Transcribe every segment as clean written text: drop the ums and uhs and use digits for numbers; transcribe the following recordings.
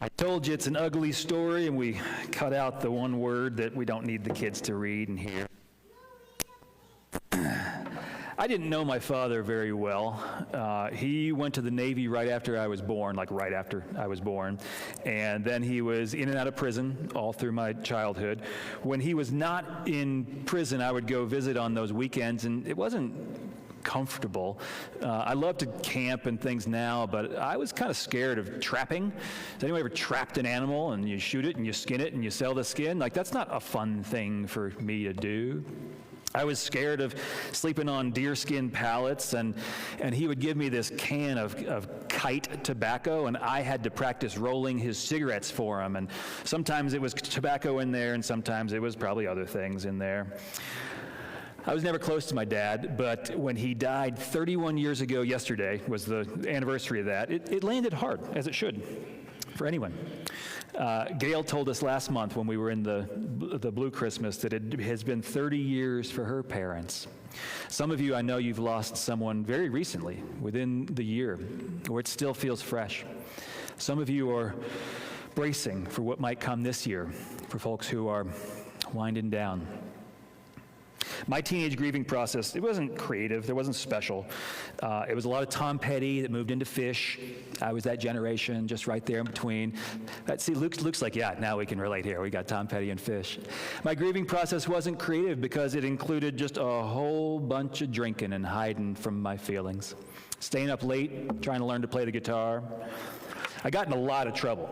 I told you it's an ugly story, and we cut out the one word that we don't need the kids to read and hear. I didn't know my father very well. He went to the Navy right after I was born, like right after I was born. And then he was in and out of prison all through my childhood. When he was not in prison, I would go visit on those weekends, and it wasn't comfortable. I love to camp and things now, but I was kind of scared of trapping. Has anyone ever trapped an animal and you shoot it and you skin it and you sell the skin? Like, that's not a fun thing for me to do. I was scared of sleeping on deerskin pallets, and he would give me this can of kite tobacco, and I had to practice rolling his cigarettes for him. And sometimes it was tobacco in there, and sometimes it was probably other things in there. I was never close to my dad, but when he died 31 years ago yesterday, was the anniversary of that, it landed hard, as it should, for anyone. Gail told us last month when we were in the Blue Christmas that it has been 30 years for her parents. Some of you, I know you've lost someone very recently, within the year, where it still feels fresh. Some of you are bracing for what might come this year, for folks who are winding down. My teenage grieving process, it wasn't creative, it wasn't special. It was a lot of Tom Petty that moved into Fish. I was that generation, just right there in between. See, Luke's like, yeah, now we can relate here. We got Tom Petty and Fish. My grieving process wasn't creative because it included just a whole bunch of drinking and hiding from my feelings. Staying up late, trying to learn to play the guitar. I got in a lot of trouble.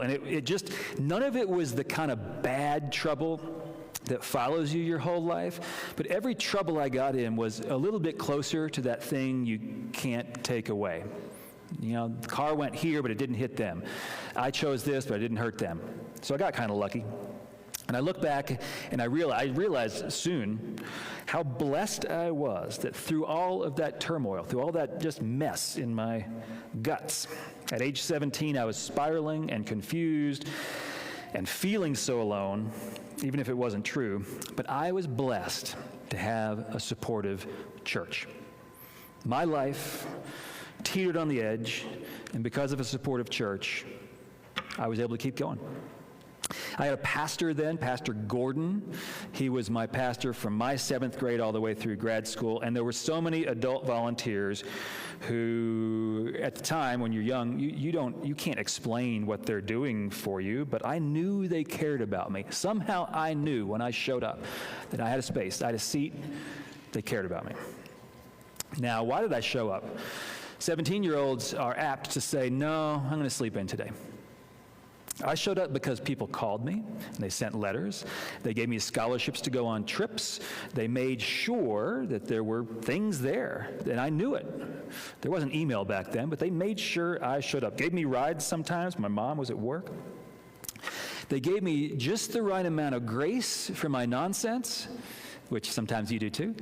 And it just, none of it was the kind of bad trouble that follows you your whole life, but every trouble I got in was a little bit closer to that thing you can't take away. You know, the car went here, but it didn't hit them. I chose this, but I didn't hurt them. So I got kind of lucky. And I look back, and I realized soon how blessed I was that through all of that turmoil, through all that just mess in my guts, at age 17, I was spiraling and confused and feeling so alone, even if it wasn't true, but I was blessed to have a supportive church. My life teetered on the edge, and because of a supportive church, I was able to keep going. I had a pastor then, Pastor Gordon. He was my pastor from my 7th grade all the way through grad school, and there were so many adult volunteers who, at the time when you're young, you can't explain what they're doing for you, but I knew they cared about me. Somehow I knew when I showed up that I had a space, I had a seat, they cared about me. Now, why did I show up? 17-year-olds are apt to say, no, I'm going to sleep in today. I showed up because people called me, and they sent letters, they gave me scholarships to go on trips, they made sure that there were things there, and I knew it. There wasn't email back then, but they made sure I showed up. Gave me rides sometimes, my mom was at work. They gave me just the right amount of grace for my nonsense, which sometimes you do too,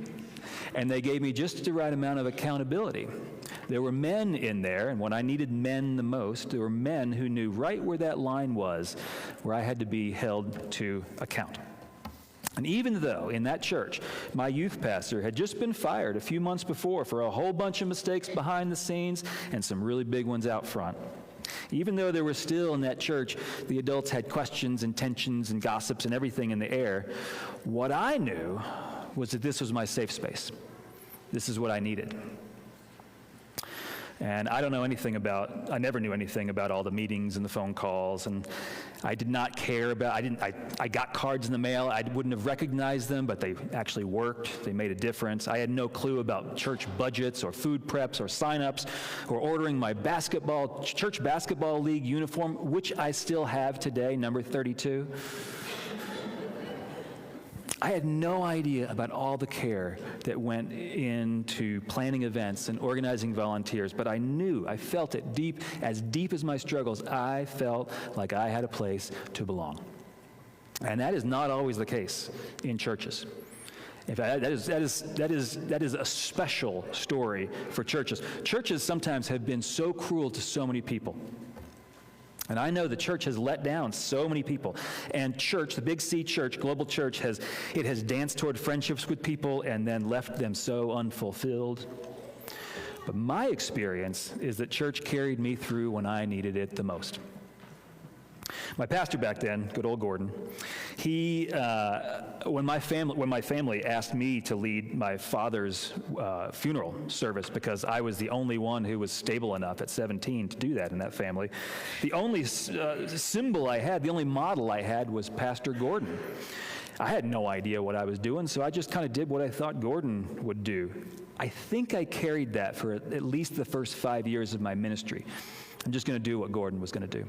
and they gave me just the right amount of accountability. There were men in there, and when I needed men the most, there were men who knew right where that line was, where I had to be held to account. And even though in that church, my youth pastor had just been fired a few months before for a whole bunch of mistakes behind the scenes and some really big ones out front, even though there were still in that church, the adults had questions and tensions and gossips and everything in the air, what I knew was that this was my safe space. This is what I needed. And I never knew anything about all the meetings and the phone calls, and I did not care about, I got cards in the mail, I wouldn't have recognized them, but they actually worked, they made a difference. I had no clue about church budgets or food preps or sign-ups or ordering my church basketball league uniform, which I still have today, number 32. I had no idea about all the care that went into planning events and organizing volunteers, but I felt it deep as my struggles, I felt like I had a place to belong. And that is not always the case in churches. In fact, that is a special story for churches. Churches sometimes have been so cruel to so many people. And I know the church has let down so many people. And church, the Big C church, global church, has danced toward friendships with people and then left them so unfulfilled. But my experience is that church carried me through when I needed it the most. My pastor back then, good old Gordon, when my family asked me to lead my father's funeral service, because I was the only one who was stable enough at 17 to do that in that family, the only symbol I had, the only model I had was Pastor Gordon. I had no idea what I was doing, so I just kind of did what I thought Gordon would do. I think I carried that for at least the first 5 years of my ministry. I'm just going to do what Gordon was going to do.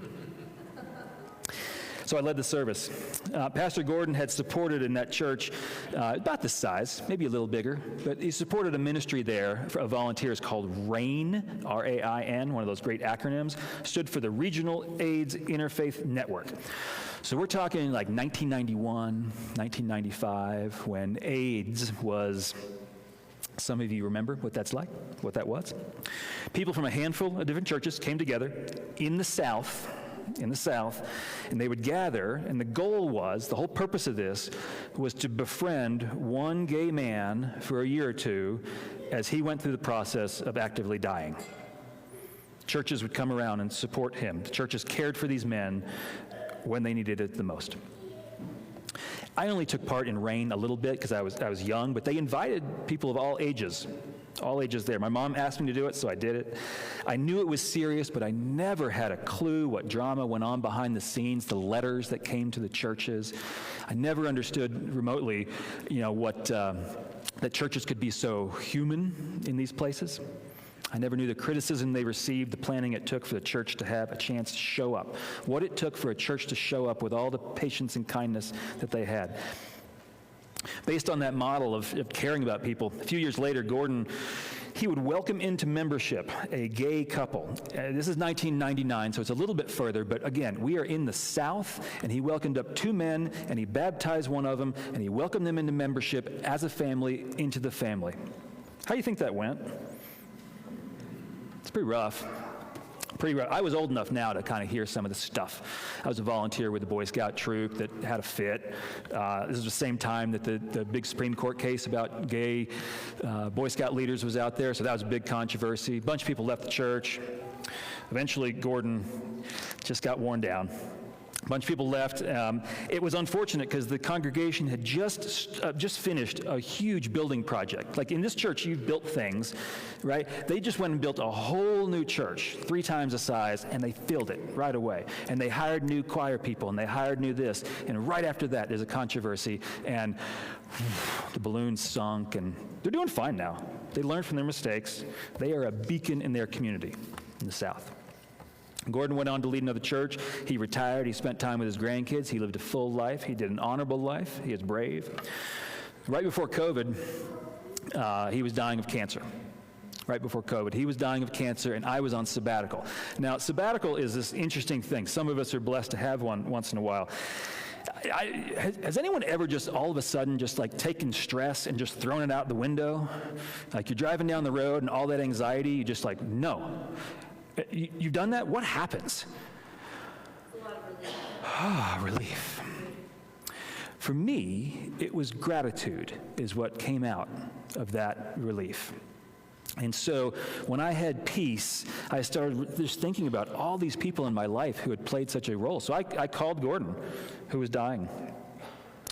So I led the service. Pastor Gordon had supported in that church about this size, maybe a little bigger, but he supported a ministry there of volunteers called RAIN, R-A-I-N, one of those great acronyms, stood for the Regional AIDS Interfaith Network. So we're talking like 1991, 1995, when AIDS was, some of you remember what that's like, what that was? People from a handful of different churches came together in the South, and they would gather, and the whole purpose of this was to befriend one gay man for a year or two as he went through the process of actively dying. Churches would come around and support him. The churches cared for these men when they needed it the most. I only took part in RAIN a little bit because I was young, but they invited people of all ages there. My mom asked me to do it, so I did it. I knew it was serious, but I never had a clue what drama went on behind the scenes, the letters that came to the churches. I never understood remotely, that churches could be so human in these places. I never knew the criticism they received, the planning it took for the church to have a chance to show up, what it took for a church to show up with all the patience and kindness that they had. Based on that model of caring about people, a few years later, Gordon, he would welcome into membership a gay couple. This is 1999, so it's a little bit further, but again, we are in the South, and he welcomed up two men, and he baptized one of them, and he welcomed them into membership as a family into the family. How do you think that went? It's pretty rough. I was old enough now to kind of hear some of the stuff. I was a volunteer with the Boy Scout troop that had a fit. This was the same time that the big Supreme Court case about gay Boy Scout leaders was out there, so that was a big controversy. A bunch of people left the church. Eventually, Gordon just got worn down. A bunch of people left. It was unfortunate because the congregation had just finished a huge building project. Like in this church, you've built things, right? They just went and built a whole new church, 3 times the size, and they filled it right away. And they hired new choir people, and they hired new this. And right after that, there's a controversy, and the balloon sunk, and they're doing fine now. They learned from their mistakes. They are a beacon in their community in the South. Gordon went on to lead another church. He retired. He spent time with his grandkids. He lived a full life. He did an honorable life. He was brave. Right before COVID, he was dying of cancer. Right before COVID, he was dying of cancer, and I was on sabbatical. Now, sabbatical is this interesting thing. Some of us are blessed to have one once in a while. Has anyone ever just all of a sudden just like taken stress and just thrown it out the window? Like you're driving down the road and all that anxiety, you just like, no. You've done that? What happens? A lot of relief. Relief. For me, it was gratitude is what came out of that relief. And so when I had peace, I started just thinking about all these people in my life who had played such a role. So I called Gordon, who was dying.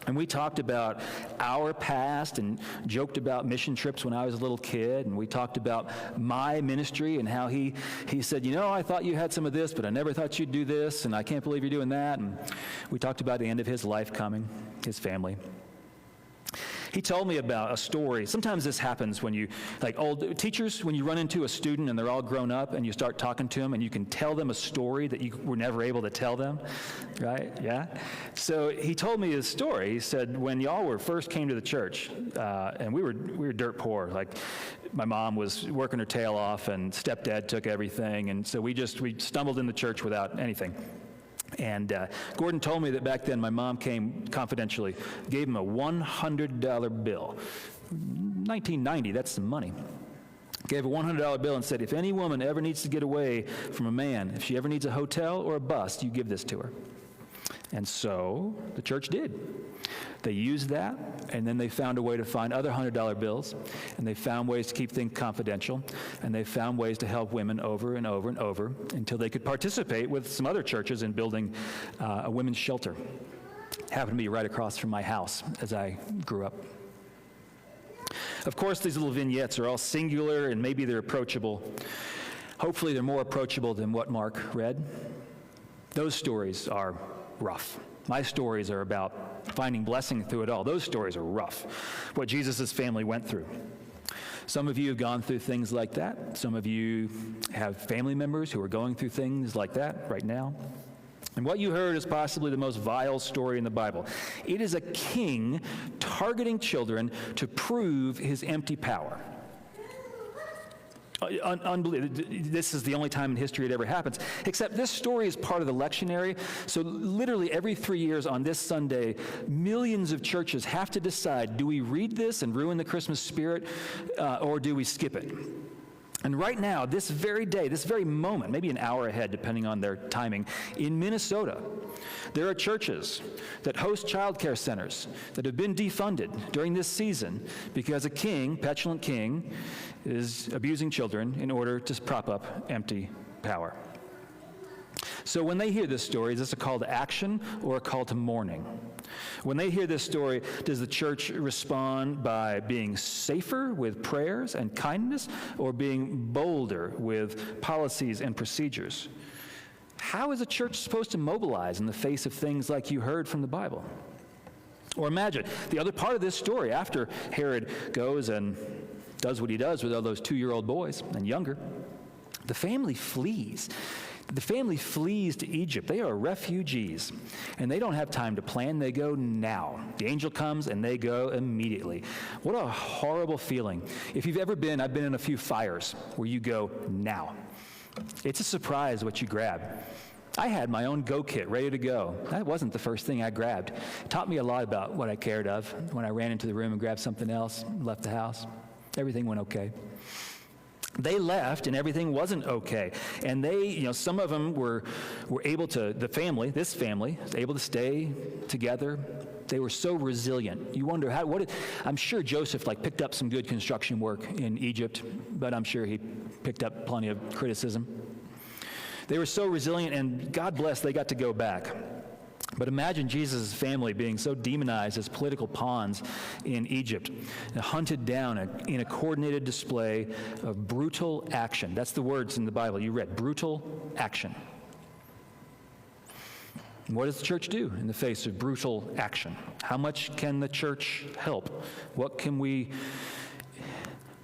And we talked about our past and joked about mission trips when I was a little kid. And we talked about my ministry and how he said, I thought you had some of this, but I never thought you'd do this. And I can't believe you're doing that. And we talked about the end of his life coming, his family. He told me about a story. Sometimes this happens when you, like old teachers, when you run into a student and they're all grown up and you start talking to them and you can tell them a story that you were never able to tell them, right? Yeah? So he told me his story. He said, when y'all first came to the church, and we were dirt poor, like my mom was working her tail off and stepdad took everything, and so we stumbled in the church without anything. And Gordon told me that back then my mom came confidentially, gave him a $100 bill. 1990, that's some money. Gave a $100 bill and said, if any woman ever needs to get away from a man, if she ever needs a hotel or a bus, you give this to her. And so the church did. They used that, and then they found a way to find other $100 bills, and they found ways to keep things confidential, and they found ways to help women over and over and over until they could participate with some other churches in building a women's shelter. Happened to be right across from my house as I grew up. Of course, these little vignettes are all singular, and maybe they're approachable. Hopefully, they're more approachable than what Mark read. Those stories are rough. My stories are about finding blessing through it all. Those stories are rough, what Jesus' family went through. Some of you have gone through things like that. Some of you have family members who are going through things like that right now. And what you heard is possibly the most vile story in the Bible. It is a king targeting children to prove his empty power. Unbelievable. This is the only time in history it ever happens. Except this story is part of the lectionary. So literally every 3 years on this Sunday, millions of churches have to decide, do we read this and ruin the Christmas spirit, or do we skip it? And right now, this very day, this very moment, maybe an hour ahead, depending on their timing, in Minnesota, there are churches that host childcare centers that have been defunded during this season because a king, petulant king, is abusing children in order to prop up empty power. So when they hear this story, is this a call to action or a call to mourning? When they hear this story, does the church respond by being safer with prayers and kindness, or being bolder with policies and procedures? How is a church supposed to mobilize in the face of things like you heard from the Bible? Or imagine the other part of this story, after Herod goes and does what he does with all those 2-year-old boys and younger, the family flees. The family flees to Egypt. They are refugees, and they don't have time to plan. They go now. The angel comes, and they go immediately. What a horrible feeling. If you've ever been, I've been in a few fires where you go now. It's a surprise what you grab. I had my own go kit ready to go. That wasn't the first thing I grabbed. It taught me a lot about what I cared of. When I ran into the room and grabbed something else, left the house, everything went okay. They left, and everything wasn't okay. And they, some of them were able to, this family, was able to stay together. They were so resilient. You wonder I'm sure Joseph picked up some good construction work in Egypt, but I'm sure he picked up plenty of criticism. They were so resilient, and God bless, they got to go back. But imagine Jesus' family being so demonized as political pawns in Egypt, hunted down in a coordinated display of brutal action. That's the words in the Bible you read, brutal action. And what does the church do in the face of brutal action? How much can the church help? What can we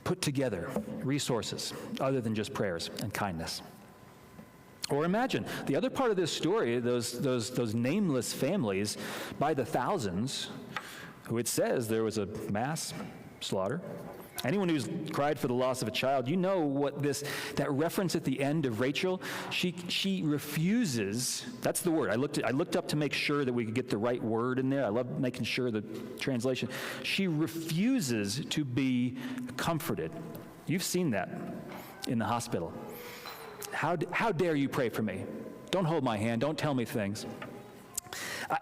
put together, resources, other than just prayers and kindness? Or imagine the other part of this story, those nameless families by the thousands, who it says there was a mass slaughter. Anyone who's cried for the loss of a child, you know what that reference at the end of Rachel, she refuses, that's the word. I looked up to make sure that we could get the right word in there. I love making sure the translation. She refuses to be comforted. You've seen that in the hospital. How dare you pray for me? Don't hold my hand. Don't tell me things.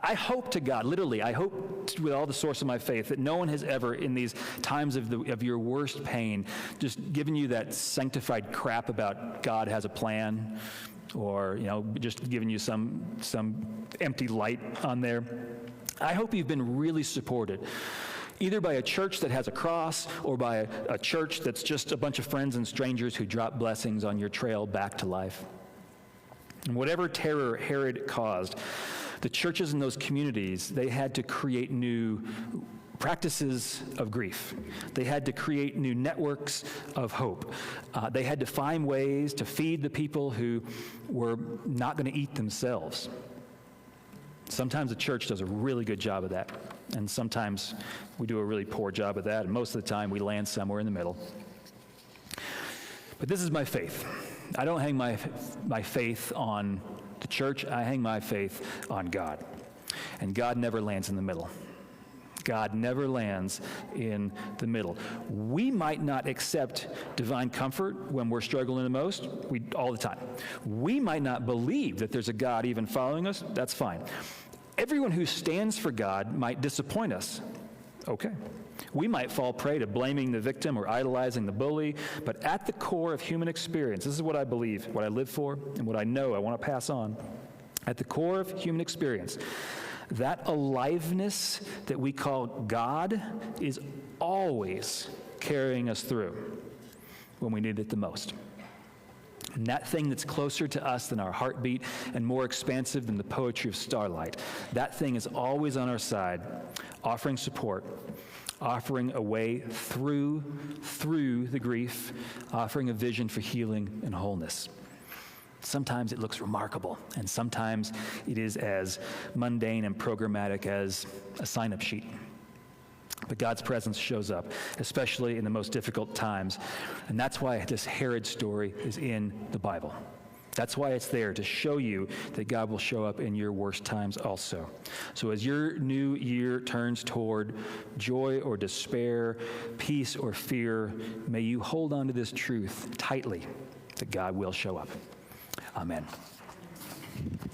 I hope to God, literally, I hope with all the source of my faith that no one has ever, in these times of your worst pain, just given you that sanctified crap about God has a plan, or just giving you some empty light on there. I hope you've been really supported, either by a church that has a cross, or by a church that's just a bunch of friends and strangers who drop blessings on your trail back to life. And whatever terror Herod caused, the churches in those communities, they had to create new practices of grief. They had to create new networks of hope. They had to find ways to feed the people who were not going to eat themselves. Sometimes the church does a really good job of that, and sometimes we do a really poor job of that, and most of the time we land somewhere in the middle. But this is my faith. I don't hang my faith on the church. I hang my faith on God. And God never lands in the middle. God never lands in the middle. We might not accept divine comfort when we're struggling the most, all the time. We might not believe that there's a God even following us. That's fine. Everyone who stands for God might disappoint us. Okay. We might fall prey to blaming the victim or idolizing the bully, but at the core of human experience, this is what I believe, what I live for, and what I know I want to pass on. At the core of human experience, that aliveness that we call God is always carrying us through when we need it the most. And that thing that's closer to us than our heartbeat and more expansive than the poetry of starlight, that thing is always on our side, offering support, offering a way through the grief, offering a vision for healing and wholeness. Sometimes it looks remarkable, and sometimes it is as mundane and programmatic as a sign-up sheet. But God's presence shows up, especially in the most difficult times. And that's why this Herod story is in the Bible. That's why it's there, to show you that God will show up in your worst times also. So as your new year turns toward joy or despair, peace or fear, may you hold on to this truth tightly, that God will show up. Amen.